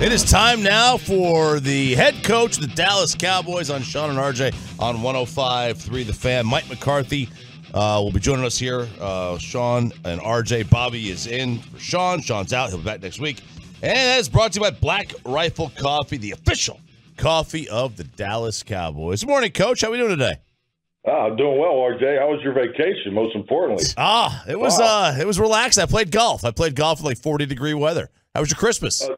It is time now for the head coach of the Dallas Cowboys on Shan and RJ on 105.3 The Fan. Mike McCarthy will be joining us here. Shan and RJ. Bobby is in for Shan. Shan's out. He'll be back next week. And that is brought to you by Black Rifle Coffee, the official coffee of the Dallas Cowboys. Good morning, Coach. How are we doing today? I'm doing well, RJ. How was your vacation, most importantly? It was relaxed. I played golf. in like 40-degree weather. How was your Christmas?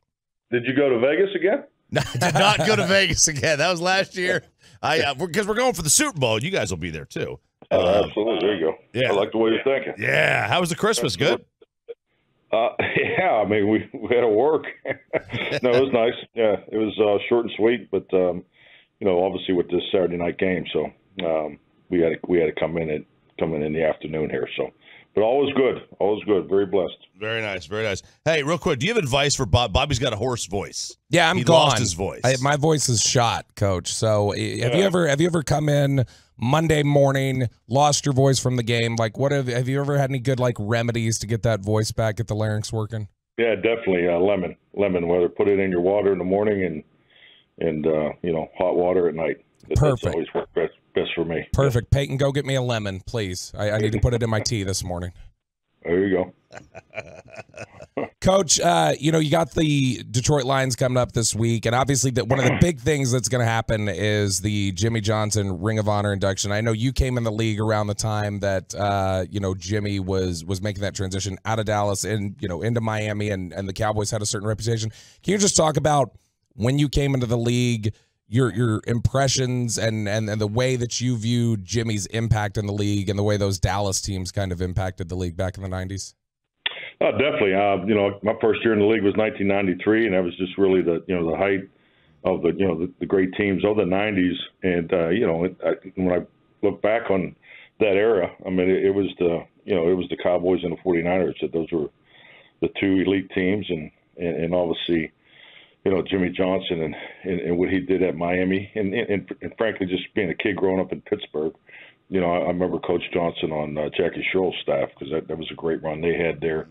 Did you go to Vegas again? No, I did not go to Vegas again. That was last year. Because we're going for the Super Bowl. You guys will be there, too. Absolutely. There you go. Yeah. I like the way you're thinking. Yeah. How was the Christmas? Good? Yeah, I mean, we had to work. No, it was nice. Yeah, it was short and sweet, but, obviously with this Saturday night game, so we had to come in the afternoon here, so. But all was good. Very blessed. Very nice, very nice. Hey, real quick, do you have advice for Bob? Bobby's got a hoarse voice. Yeah, he gone. Lost his voice. My voice is shot, Coach. So have you ever come in Monday morning, lost your voice from the game? Like, what have you ever had any good remedies to get that voice back, get the larynx working? Yeah, definitely. Lemon. Whether put it in your water in the morning and hot water at night. Perfect. That's always worked best for me. Perfect. Peyton, go get me a lemon, please. I need to put it in my tea this morning. There you go. Coach, you got the Detroit Lions coming up this week, and obviously one of the big things that's going to happen is the Jimmy Johnson Ring of Honor induction. I know you came in the league around the time that Jimmy was making that transition out of Dallas and into Miami, and the Cowboys had a certain reputation. Can you just talk about when you came into the league, your impressions and the way that you view Jimmy's impact in the league and the way those Dallas teams kind of impacted the league back in the 90s? Definitely. My first year in the league was 1993, and that was just really the height of the great teams of the 90s. And when I look back on that era, I mean it was the Cowboys and the 49ers. That those were the two elite teams, and obviously, Jimmy Johnson and what he did at Miami, and frankly, just being a kid growing up in Pittsburgh, I remember Coach Johnson on Jackie Sherrill's staff, because that was a great run they had there.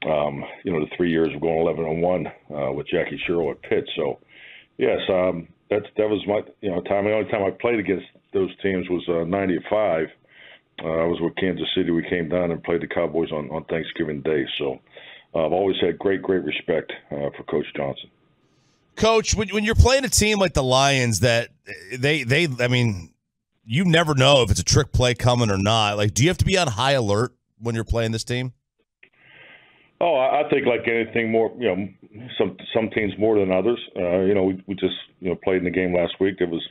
The 3 years of going 11-1 with Jackie Sherrill at Pitt. So, yes, that was my time. The only time I played against those teams was 95. I was with Kansas City. We came down and played the Cowboys on Thanksgiving Day. So, I've always had great respect for Coach Johnson. Coach, when you're playing a team like the Lions, that I mean, you never know if it's a trick play coming or not. Like, do you have to be on high alert when you're playing this team? Oh, I think like anything more, some teams more than others. We just played in the game last week. It was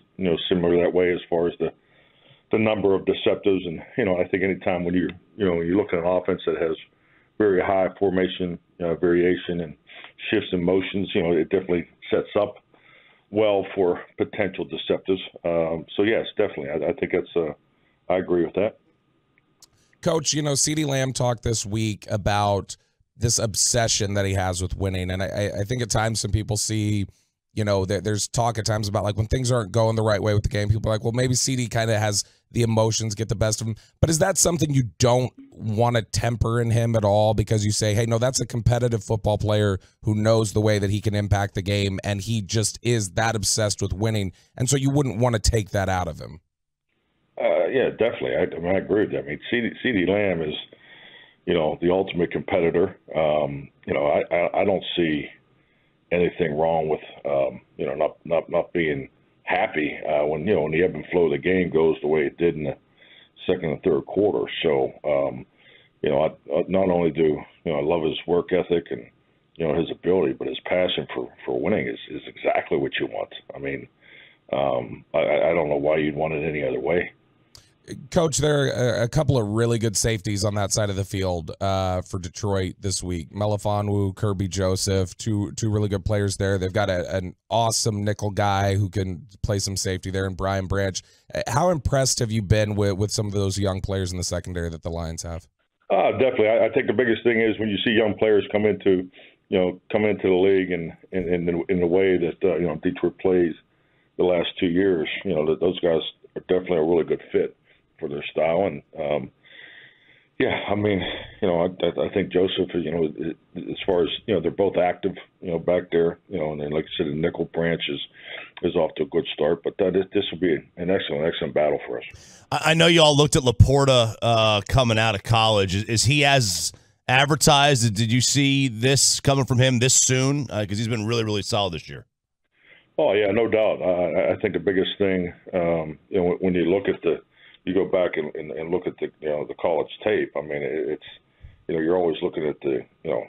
similar that way as far as the number of deceptives, and I think anytime when you're looking at an offense that has very high formation variation and shifts in motions, it definitely sets up well for potential deceptives. So yes, definitely, I think that's I agree with that. Coach, CeeDee Lamb talked this week about this obsession that he has with winning, and I think at times some people see, there's talk at times about like when things aren't going the right way with the game, people are like, well, maybe CeeDee kind of has the emotions get the best of him. But is that something you don't want to temper in him at all, because you say, hey, no, that's a competitive football player who knows the way that he can impact the game, and he just is that obsessed with winning, and so you wouldn't want to take that out of him? Yeah, definitely. I agree with that. I mean, CeeDee Lamb is, the ultimate competitor. I don't see anything wrong with, not being happy when the ebb and flow of the game goes the way it did in the second and third quarter. So, I not only do I love his work ethic and his ability, but his passion for winning is exactly what you want. I mean, I don't know why you'd want it any other way. Coach, there are a couple of really good safeties on that side of the field for Detroit this week. Melifonwu, Kirby Joseph, two really good players there. They've got an awesome nickel guy who can play some safety there in Brian Branch. How impressed have you been with some of those young players in the secondary that the Lions have? Definitely. I think the biggest thing is when you see young players come into the league and in the way that Detroit plays the last 2 years, those guys are definitely a really good fit for their style. And Yeah, I mean, I think Joseph, as far as, they're both active, back there, and then, like I said, the nickel branch is off to a good start, but this will be an excellent battle for us. I know you all looked at Laporta coming out of college. Is he as advertised? Did you see this coming from him this soon? Because he's been really, really solid this year. Oh, yeah, no doubt. I think the biggest thing, when you look at you go back and look at the college tape. I mean, it's, you're always looking at you're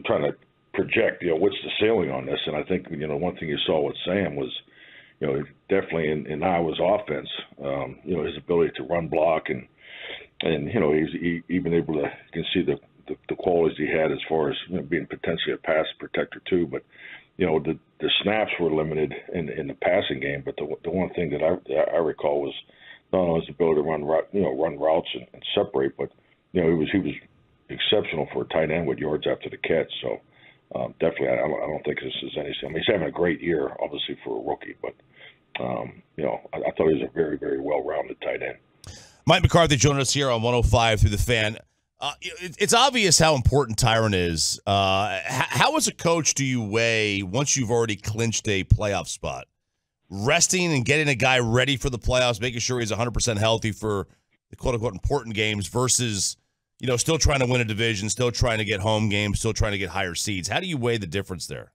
trying to project, what's the ceiling on this. And I think, one thing you saw with Sam was, definitely in Iowa's offense, his ability to run block and he's even able to, you can see the qualities he had as far as, being potentially a pass protector too. But, the snaps were limited in the passing game. But the one thing that I recall was not only his ability to run routes and separate, but, he was exceptional for a tight end with yards after the catch. So definitely, I don't think this is anything. I mean, he's having a great year, obviously, for a rookie. But, I thought he was a very, very well-rounded tight end. Mike McCarthy joining us here on 105 through the Fan. It's obvious how important Tyron is. How as a coach do you weigh, once you've already clinched a playoff spot, resting and getting a guy ready for the playoffs, making sure he's 100% healthy for the quote-unquote important games versus, still trying to win a division, still trying to get home games, still trying to get higher seeds? How do you weigh the difference there?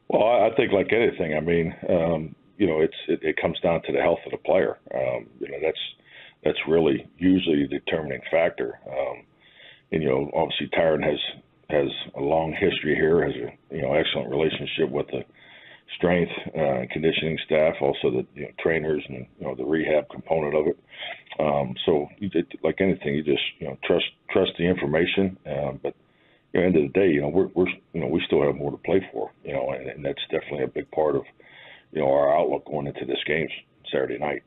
Well, I think like anything, I mean, it comes down to the health of the player. That's really usually the determining factor. And obviously Tyron has a long history here, has a excellent relationship with the strength and conditioning staff, also the trainers and the rehab component of it. So like anything, you just trust the information. But at the end of the day, we still have more to play for. And that's definitely a big part of our outlook going into this game Saturday night.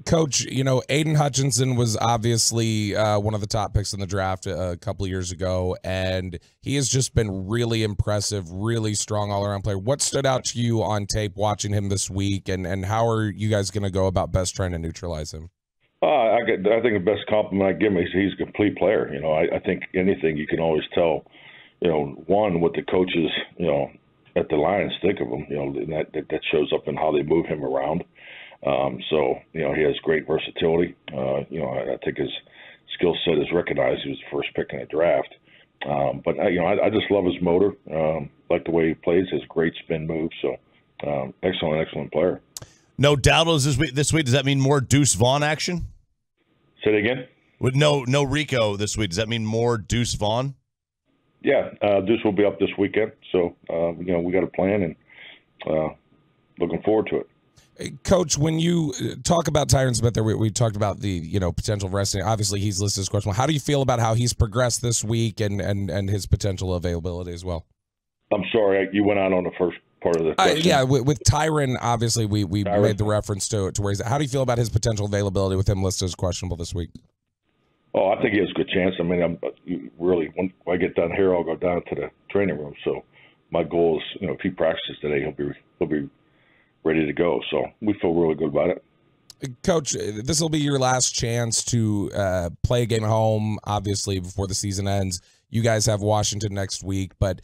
Coach, Aiden Hutchinson was obviously one of the top picks in the draft a couple of years ago, and he has just been really impressive, really strong all-around player. What stood out to you on tape watching him this week, and how are you guys going to go about best trying to neutralize him? I think the best compliment I give him is he's a complete player. I think anything you can always tell, one, what the coaches, at the Lions think of him, and that shows up in how they move him around. So, he has great versatility. I think his skill set is recognized. He was the first pick in the draft. But, I just love his motor, like the way he plays, his great spin move. So, excellent player. No Dowdles this week. Does that mean more Deuce Vaughn action? Say it again? With no Rico this week, does that mean more Deuce Vaughn? Yeah, Deuce will be up this weekend. So, we got a plan and looking forward to it. Coach, when you talk about Tyron Smith there, we talked about the potential of resting. Obviously, he's listed as questionable. How do you feel about how he's progressed this week and his potential availability as well? I'm sorry, you went out on the first part of the question. Yeah, with Tyron, obviously, we made the reference to where he's at. How do you feel about his potential availability with him listed as questionable this week? Oh, I think he has a good chance. I mean, when I get down here, I'll go down to the training room. So my goal is, if he practices today, he'll be ready to go. So we feel really good about it. Coach, this will be your last chance to play a game at home, obviously, before the season ends. You guys have Washington next week. But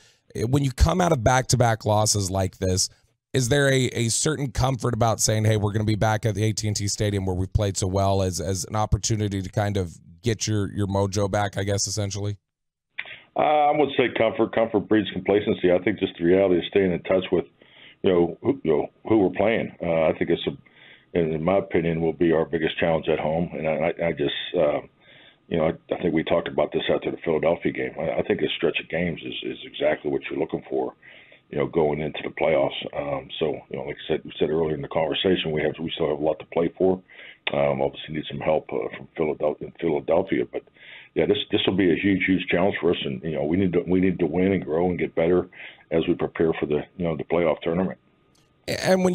when you come out of back-to-back losses like this, is there a certain comfort about saying, hey, we're going to be back at the AT&T Stadium where we've played so well as an opportunity to kind of get your mojo back, I guess, essentially? I would say comfort. Comfort breeds complacency. I think just the reality of staying in touch with, who we're playing. I think in my opinion, will be our biggest challenge at home. And I just, I think we talked about this after the Philadelphia game. I think a stretch of games is exactly what you're looking for, going into the playoffs. So, like I said, we said earlier in the conversation, we still have a lot to play for. Obviously need some help from Philadelphia, but yeah, this will be a huge challenge for us, and we need to win and grow and get better as we prepare for the the playoff tournament. And when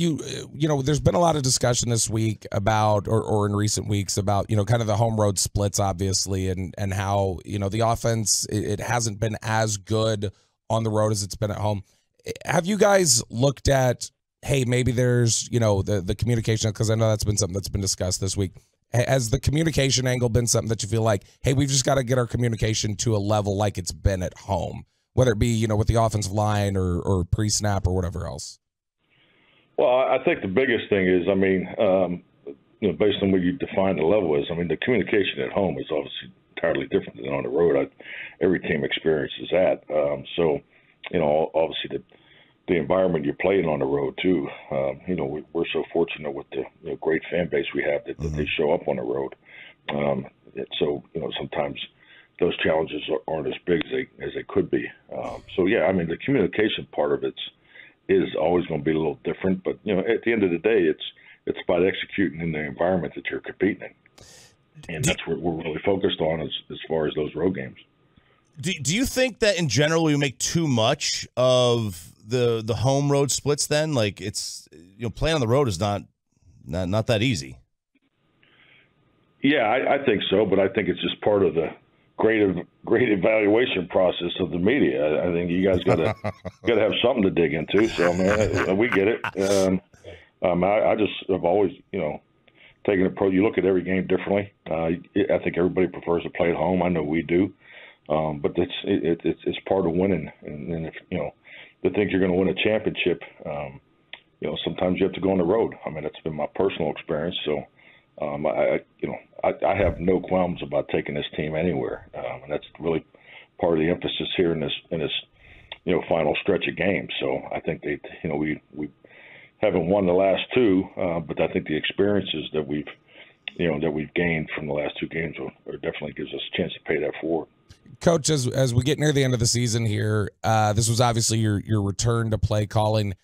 there's been a lot of discussion this week about, or in recent weeks about, kind of the home road splits, obviously, and how, the offense, it hasn't been as good on the road as it's been at home. Have you guys looked at, hey, maybe there's, the communication, because I know that's been something that's been discussed this week. Has the communication angle been something that you feel like, hey, we've just got to get our communication to a level like it's been at home, whether it be, you know, with the offensive line or pre-snap or whatever else? Well, I think the biggest thing is, I mean, you know, based on what you define the level is, I mean, the communication at home is obviously entirely different than on the road. Every team experiences that. So, you know, obviously the environment you're playing on the road too. You know, we're so fortunate with the great fan base we have that they show up on the road. So, you know, sometimes those challenges aren't as big as they could be. So yeah, I mean, the communication part of it is always going to be a little different, but you know, at the end of the day, it's about executing in the environment that you're competing in, and that's what we're really focused on as far as those road games. Do you think that in general we make too much of the home road splits then? Like, it's, you know, playing on the road is not that easy. Yeah, I think so, but I think it's just part of the great evaluation process of the media. I think you guys got to have something to dig into. So I mean, we get it. I just have always, you know, taken approach. You look at every game differently. I think everybody prefers to play at home. I know we do, but it's part of winning. And if you know, to think you're going to win a championship, you know, sometimes you have to go on the road. I mean, that's been my personal experience. So, I have no qualms about taking this team anywhere, and that's really part of the emphasis here in this you know, final stretch of games. So I think you know, we haven't won the last two, but I think the experiences that we've gained from the last two games are definitely gives us a chance to pay that forward. Coach, as we get near the end of the season here, this was obviously your return to play calling.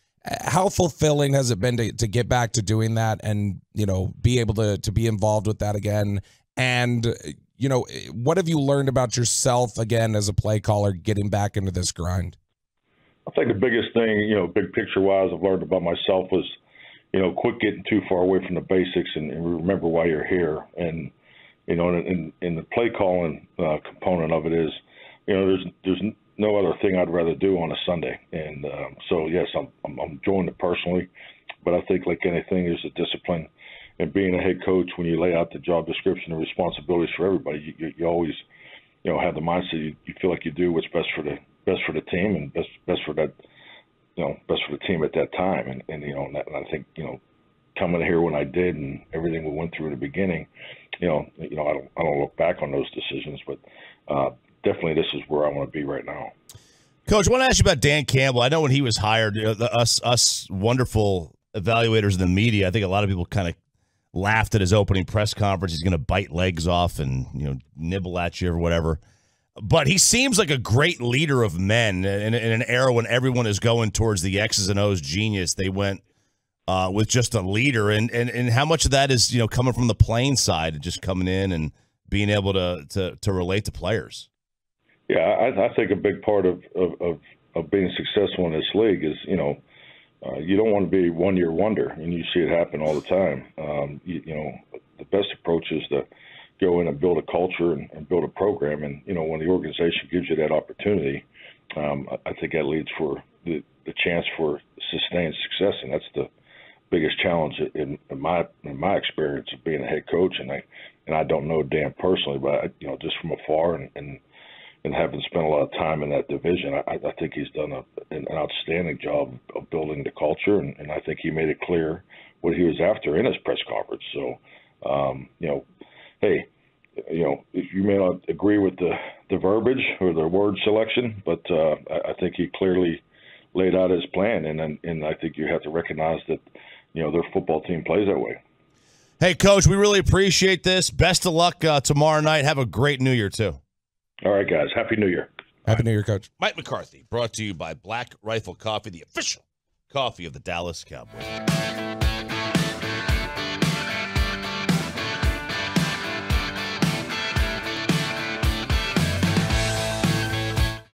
How fulfilling has it been to get back to doing that and, you know, be able to be involved with that again? And, you know, what have you learned about yourself again as a play caller getting back into this grind? I think the biggest thing, you know, big picture wise, I've learned about myself was, you know, quit getting too far away from the basics and remember why you're here. And, you know, in the play calling component of it is, you know, there's no other thing I'd rather do on a Sunday. And so, yes, I'm enjoying it personally, but I think like anything, there's a discipline. And being a head coach, when you lay out the job description and responsibilities for everybody, you always, you know, have the mindset you feel like you do what's best for the team and best for that, you know, best for the team at that time. And you know, and I think, you know, coming here when I did and everything we went through in the beginning, you know, I don't look back on those decisions, but definitely this is where I want to be right now. Coach, I want to ask you about Dan Campbell. I know when he was hired, you know, us wonderful evaluators in the media, I think a lot of people kind of laughed at his opening press conference. He's going to bite legs off and, you know, nibble at you or whatever. But he seems like a great leader of men in an era when everyone is going towards the X's and O's genius. They went with just a leader. And how much of that is, you know, coming from the playing side and just coming in and being able to relate to players? Yeah, I think a big part of being successful in this league is, you know, you don't want to be one-year wonder, and you see it happen all the time. You know, the best approach is to go in and build a culture and build a program. And, you know, when the organization gives you that opportunity, I think that leads for the chance for sustained success. And that's the biggest challenge in my experience of being a head coach. And I don't know Dan personally, but, you know, just from afar and having spent a lot of time in that division, I think he's done an outstanding job of building the culture. And I think he made it clear what he was after in his press conference. So, you know, hey, you know, you may not agree with the verbiage or the word selection, but I think he clearly laid out his plan, and I think you have to recognize that, you know, their football team plays that way. Hey, Coach, we really appreciate this. Best of luck tomorrow night. Have a great New Year, too. All right, guys. Happy New Year. Happy New Year, Coach. Mike McCarthy, brought to you by Black Rifle Coffee, the official coffee of the Dallas Cowboys.